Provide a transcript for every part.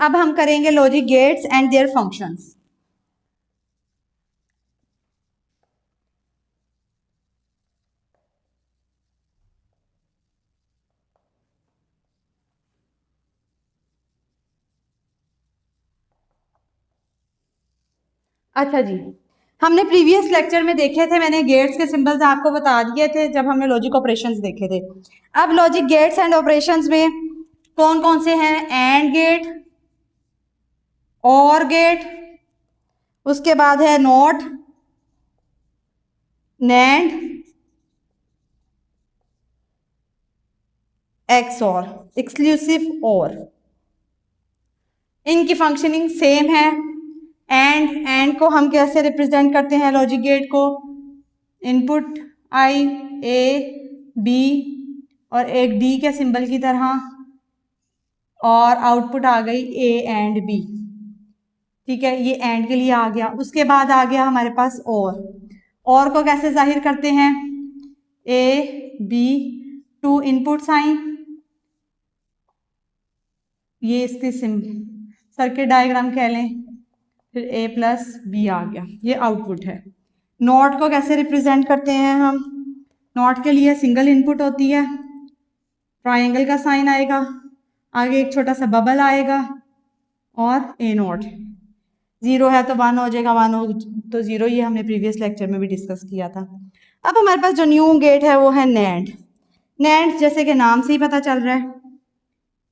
अब हम करेंगे logic gates and their functions. अच्छा जी, हमने प्रीवियस लेक्चर में देखे थे, मैंने गेट्स के सिंबल्स आपको बता दिए थे जब हमने लॉजिक ऑपरेशंस देखे थे। अब लॉजिक गेट्स एंड ऑपरेशंस में कौन कौन से हैं? एंड गेट, और गेट, उसके बाद है नॉट, नैंड, एक्सऑर, एक्सक्लूसिव और। इनकी फंक्शनिंग सेम है। एंड को हम कैसे रिप्रेजेंट करते हैं लॉजिक गेट को? इनपुट आई ए बी और एक डी के सिंबल की तरह, और आउटपुट आ गई ए एंड बी। ठीक है, ये एंड के लिए आ गया। उसके बाद आ गया हमारे पास और को कैसे जाहिर करते हैं? A B, two input sign, ये इसके सर्किट डायग्राम कह लें, फिर ए प्लस बी आ गया, ये आउटपुट है। नॉट को कैसे रिप्रेजेंट करते हैं हम? नॉट के लिए सिंगल इनपुट होती है, ट्रायंगल का साइन आएगा, आगे एक छोटा सा बबल आएगा और ए नॉट। जीरो है तो वन हो जाएगा, वन हो तो जीरो, ये हमने प्रीवियस लेक्चर में भी डिस्कस किया था। अब हमारे पास जो न्यू गेट है वो है नैंड। नैंड जैसे कि नाम से ही पता चल रहा है,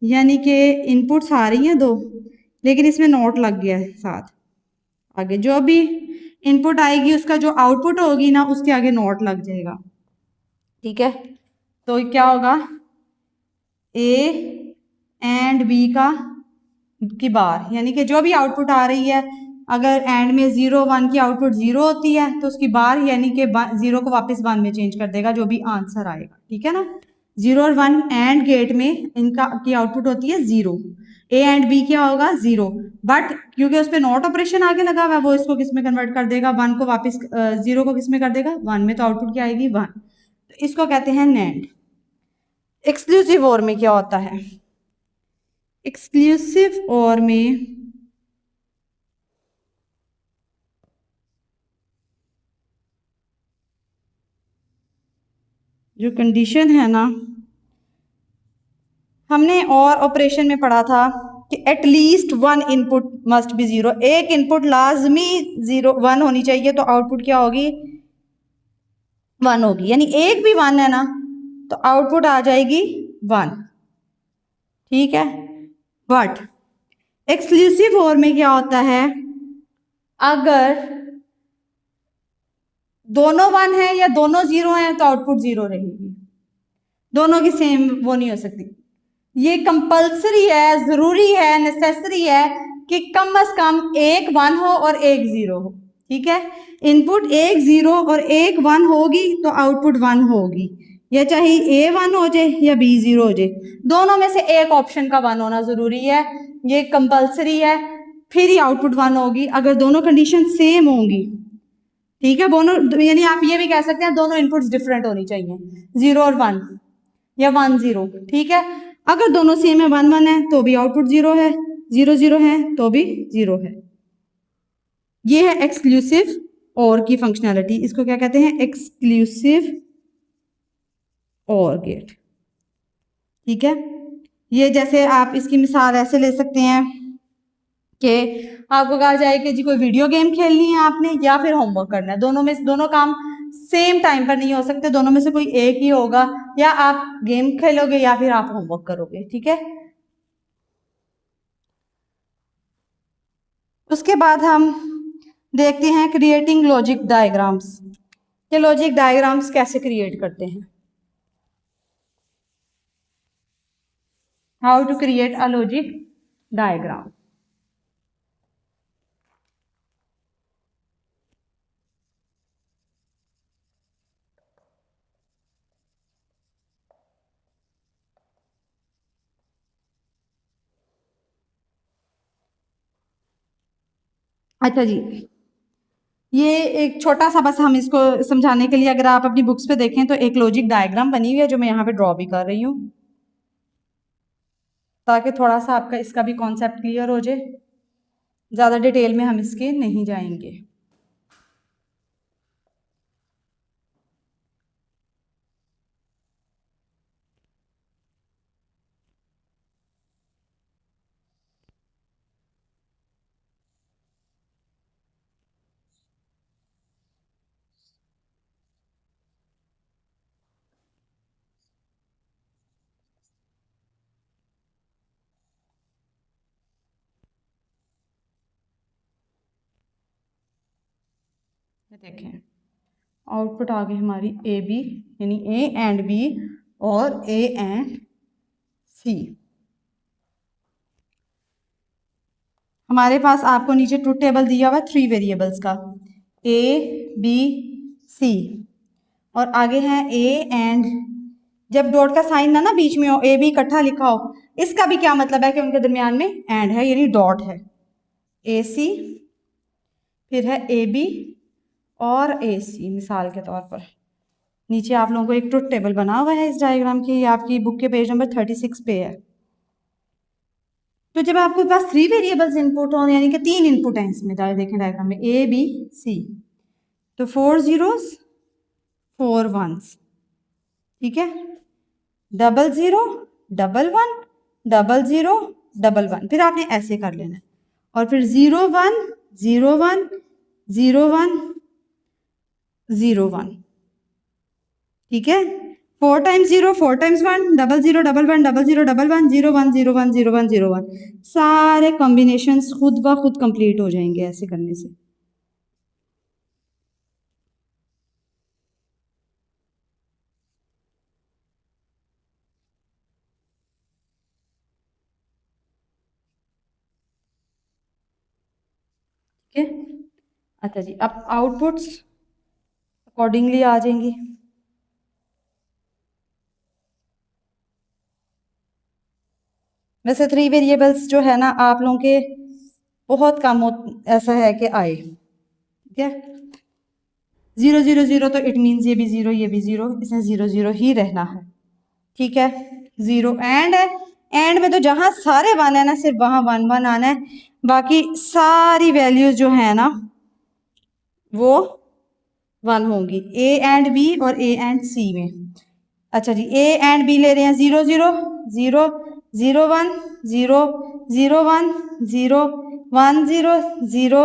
यानी कि इनपुट्स आ रही हैं दो, लेकिन इसमें नॉट लग गया है साथ। आगे जो भी इनपुट आएगी उसका जो आउटपुट होगी ना, उसके आगे नॉट लग जाएगा। ठीक है, तो क्या होगा? ए एंड बी की बार, यानी कि जो भी आउटपुट आ रही है, अगर एंड में 0 1 की आउटपुट 0 होती है तो उसकी बार यानी कि 0 को वापस 1 में चेंज कर देगा जो भी आंसर आएगा। ठीक है ना, 0 और 1 एंड गेट में इनका की आउटपुट होती है 0। ए एंड बी क्या होगा? 0, बट क्योंकि उस पर नॉट ऑपरेशन आगे लगा हुआ है, वो इसको किस में कन्वर्ट कर देगा? 1 को वापस 0 को किस में कर देगा? 1 में। तो आउटपुट क्या आएगी? 1। तो इसको कहते हैं नैंड। एक्सक्लूसिव और में क्या होता है? एक्सक्लूसिव और में जो कंडीशन है ना, हमने और ऑपरेशन में पढ़ा था कि एटलीस्ट 1 इनपुट मस्ट बी 0, एक इनपुट लाजमी 1 होनी चाहिए, तो आउटपुट क्या होगी? 1 होगी। यानी एक भी 1 है ना तो आउटपुट आ जाएगी 1। ठीक है, बट एक्सक्लूसिव और में क्या होता है? अगर दोनों 1 है या दोनों 0 है तो आउटपुट 0 रहेगी। दोनों की सेम वो नहीं हो सकती। ये कंपल्सरी है, जरूरी है, नेसेसरी है कि कम से कम एक 1 हो और एक 0 हो। ठीक है, इनपुट एक 0 और एक 1 होगी तो आउटपुट 1 होगी, या चाहे ए 1 हो जाए या बी 0 हो जाए, दोनों में से एक ऑप्शन का 1 होना जरूरी है, ये कंपल्सरी है, फिर ही आउटपुट 1 होगी अगर दोनों कंडीशन सेम होंगी। ठीक है, दोनों, यानी आप ये भी कह सकते हैं दोनों इनपुट्स डिफरेंट होनी चाहिए, 0 और 1 या 1 0। ठीक है, अगर दोनों सेम है 1 1 है तो भी आउटपुट 0 है, 0 0 है तो भी 0 है। ये है एक्सक्लूसिव और की फंक्शनैलिटी। इसको क्या कहते हैं? एक्सक्लूसिव और गेट। ठीक है, ये जैसे आप इसकी मिसाल ऐसे ले सकते हैं कि आपको कहा जाए कि जी कोई वीडियो गेम खेलनी है आपने या फिर होमवर्क करना है, दोनों में दोनों काम सेम टाइम पर नहीं हो सकते, दोनों में से कोई एक ही होगा, या आप गेम खेलोगे या फिर आप होमवर्क करोगे। ठीक है, उसके बाद हम देखते हैं क्रिएटिंग लॉजिक डायग्राम्स, कि लॉजिक डायग्राम्स कैसे क्रिएट करते हैं। How to create a logic diagram. अच्छा जी, ये एक छोटा सा बस हम इसको समझाने के लिए, अगर आप अपनी बुक्स पे देखें तो एक लॉजिक डायग्राम बनी हुई है जो मैं यहाँ पे ड्रॉ भी कर रही हूँ। ताकि थोड़ा सा आपका इसका भी कॉन्सेप्ट क्लियर हो जाए। ज़्यादा डिटेल में हम इसके नहीं जाएंगे। देखें, आउटपुट आ गई हमारी ए बी, यानी ए एंड बी और ए एंड सी। हमारे पास आपको नीचे ट्रूथ टेबल दिया हुआ 3 वेरिएबल्स का, ए बी सी, और आगे है ए एंड, जब डॉट का साइन ना बीच में हो, ए बी इकट्ठा लिखा हो, इसका भी क्या मतलब है कि उनके दरमियान में एंड है, यानी डॉट है। ए सी, फिर है ए बी और ए सी। मिसाल के तौर पर नीचे आप लोगों को एक ट्रूथ टेबल बना हुआ है इस डायग्राम की, ये आपकी बुक के पेज नंबर 36 पे है। तो जब आपके पास 3 वेरिएबल्स इनपुट हो, यानी कि 3 इनपुट हैं इसमें, देखें डायग्राम में ए बी सी, तो 4 zeros 4 ones, ठीक है, 0 0 1 1 0 0 1 1, फिर आपने ऐसे कर लेना है, और फिर 0 1 0 1 0 1 0 1, ठीक है। 4 times 0 4 times 1 0 0 1 1 0 0 1 1 0 1 0 1 0 1 0 1, सारे कॉम्बिनेशंस खुद ब खुद कंप्लीट हो जाएंगे ऐसे करने से। ठीक है, अच्छा जी, अब आउटपुट्स अकॉर्डिंगली आ जाएंगी। वैसे 3 वेरिएबल्स जो है ना आप लोगों के बहुत कम ऐसा है कि आए, ठीक है। 0 0 0 तो इट मीन्स ये भी 0 ये भी 0, इसमें 0 0 ही रहना है, ठीक है। 0 एंड है, एंड में तो जहां सारे 1 है ना सिर्फ वहां 1 1 आना है, बाकी सारी वैल्यूज जो है ना वो 1 होंगी ए एंड बी और ए एंड सी में। अच्छा जी, ए एंड बी ले रहे हैं 0 0 0 0 1 0 0 1 0 1 0 0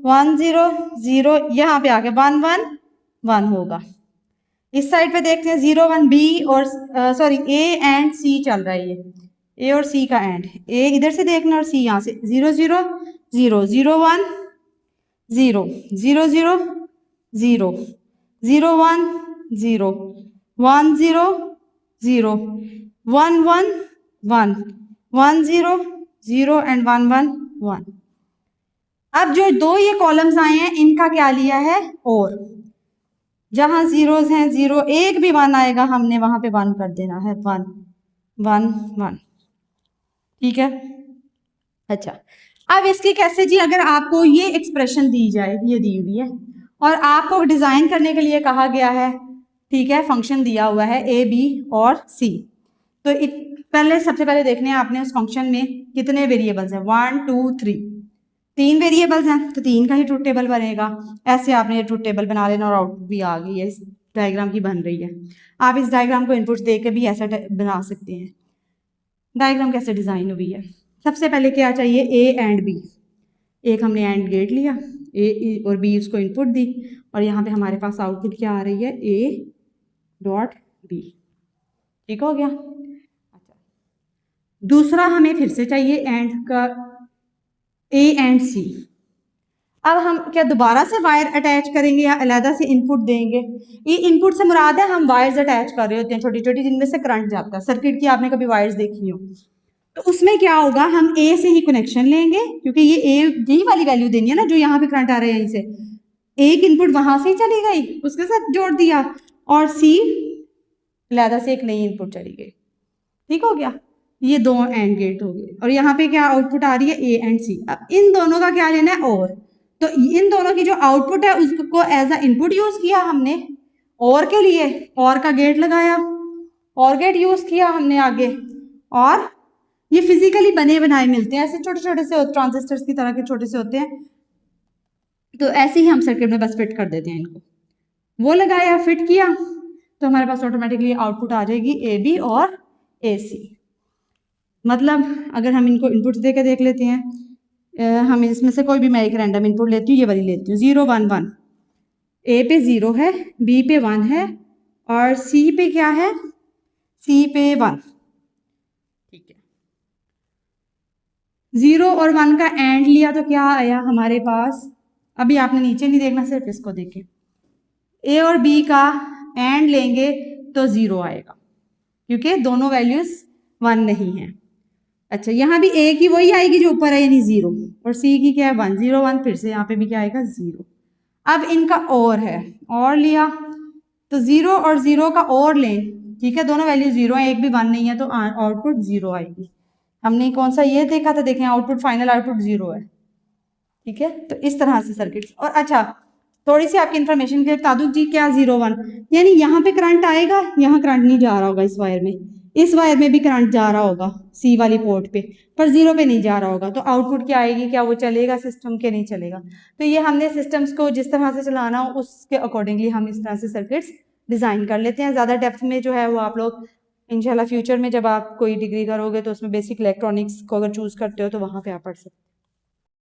1 0 0, यहाँ पे आके 1 1 1 होगा। इस साइड पे देखते हैं 0 1 बी और सॉरी ए एंड सी चल रहा है, ये ए और सी का एंड, ए इधर से देखना और सी यहाँ से, 0 0 0 0 1 0 0 0 0 0 1 0 1 0 0 1 1 1 1 0 0 एंड 1 1 1। अब जो दो ये कॉलम्स आए हैं इनका क्या लिया है, और जहां जीरोस हैं 0, एक भी 1 आएगा हमने वहां पे 1 कर देना है, 1 1 1, ठीक है। अच्छा, अब इसकी कैसे जी, अगर आपको ये एक्सप्रेशन दी जाए, ये दी हुई है और आपको डिजाइन करने के लिए कहा गया है, ठीक है, फंक्शन दिया हुआ है ए बी और सी, तो पहले सबसे पहले देखने हैं आपने उस फंक्शन में कितने वेरिएबल्स हैं, 1 2 3, 3 वेरिएबल्स हैं तो 3 का ही ट्रूथ टेबल बनेगा। ऐसे आपने ये ट्रूथ टेबल बना लेना और आउटपुट भी आ गई है, इस डायग्राम की बन रही है। आप इस डायग्राम को इनपुट दे के भी ऐसा बना सकते हैं। डायग्राम कैसे डिजाइन हुई है, सबसे पहले क्या चाहिए, ए एंड बी, एक हमने एंड गेट लिया, ए और बी उसको इनपुट दी, और यहाँ पे हमारे पास आउटपुट क्या आ रही है, ए डॉट बी, ठीक हो गया। अच्छा, दूसरा हमें फिर से चाहिए एंड का, ए एंड सी। अब हम क्या दोबारा से वायर अटैच करेंगे या अलहदा से इनपुट देंगे, ये इनपुट से मुराद है हम वायर्स अटैच कर रहे होते हैं छोटी छोटी, जिनमें से करंट जाता है, सर्किट की आपने कभी वायर्स देखी हो, तो उसमें क्या होगा, हम ए से ही कनेक्शन लेंगे क्योंकि ये ए यही वाली वैल्यू देनी है ना जो यहाँ पे करंट आ रहे हैं, यहीं से एक इनपुट वहां से ही चली गई उसके साथ जोड़ दिया, और सी अलहदा से एक नई इनपुट चली गई, ठीक हो गया। ये दो एंड गेट हो गए, और यहाँ पे क्या आउटपुट आ रही है, ए एंड सी। अब इन दोनों का क्या लेना है, और तो इन दोनों की जो आउटपुट है उसको एज अ इनपुट यूज किया हमने, और के लिए और का गेट लगाया, और गेट यूज किया हमने आगे, और ये फिजिकली बने बनाए मिलते हैं, ऐसे छोटे छोटे से ट्रांजिस्टर्स की तरह के छोटे से होते हैं। तो ऐसे ही हम सर्किट में बस फिट कर देते हैं इनको, वो लगाया, फिट किया, तो हमारे पास ऑटोमेटिकली आउटपुट आ जाएगी ए बी और ए सी। मतलब अगर हम इनको इनपुट दे के देख लेते हैं, हम इसमें से कोई भी मैं एक रैंडम इनपुट लेती हूँ, ये वाली लेती हूँ 0 1 1, ए पे 0 है, बी पे 1 है और सी पे क्या है, सी पे 1, ठीक है। 0 और 1 का एंड लिया तो क्या आया हमारे पास, अभी आपने नीचे नहीं देखना, सिर्फ इसको देखें, ए और बी का एंड लेंगे तो 0 आएगा क्योंकि दोनों वैल्यूज 1 नहीं है। अच्छा, यहाँ भी ए की वही आएगी जो ऊपर है यानी 0, और सी की क्या है 1, 0 1, फिर से यहाँ पे भी क्या आएगा 0। अब इनका और है, और लिया तो 0 और 0 का और लें, ठीक है, दोनों वैल्यू 0 है, एक भी 1 नहीं है, तो आउटपुट 0 आएगी। हमने कौन सा ये देखा था, देखें आउटपुट, फाइनल आउटपुट 0 है, ठीक है। तो इस तरह से सर्किट्स। और अच्छा, थोड़ी सी आपकी इन्फॉर्मेशन के लिए बता दूं जी, क्या 0 1 यानी यहाँ पे करंट आएगा, यहाँ करंट नहीं जा रहा होगा, इस वायर में, इस वायर में भी करंट जा रहा होगा सी वाली पोर्ट पे, पर 0 पे नहीं जा रहा होगा, तो आउटपुट क्या आएगी, क्या वो चलेगा सिस्टम के, नहीं चलेगा। तो ये हमने सिस्टम्स को जिस तरह से चलाना हो उसके अकॉर्डिंगली हम इस तरह से सर्किट्स डिजाइन कर लेते हैं। ज्यादा डेप्थ में जो है वो आप लोग इंशाल्लाह फ्यूचर में जब आप कोई डिग्री करोगे तो उसमें बेसिक इलेक्ट्रॉनिक्स को अगर चूज करते हो तो वहां पे आप पढ़ सकते हो।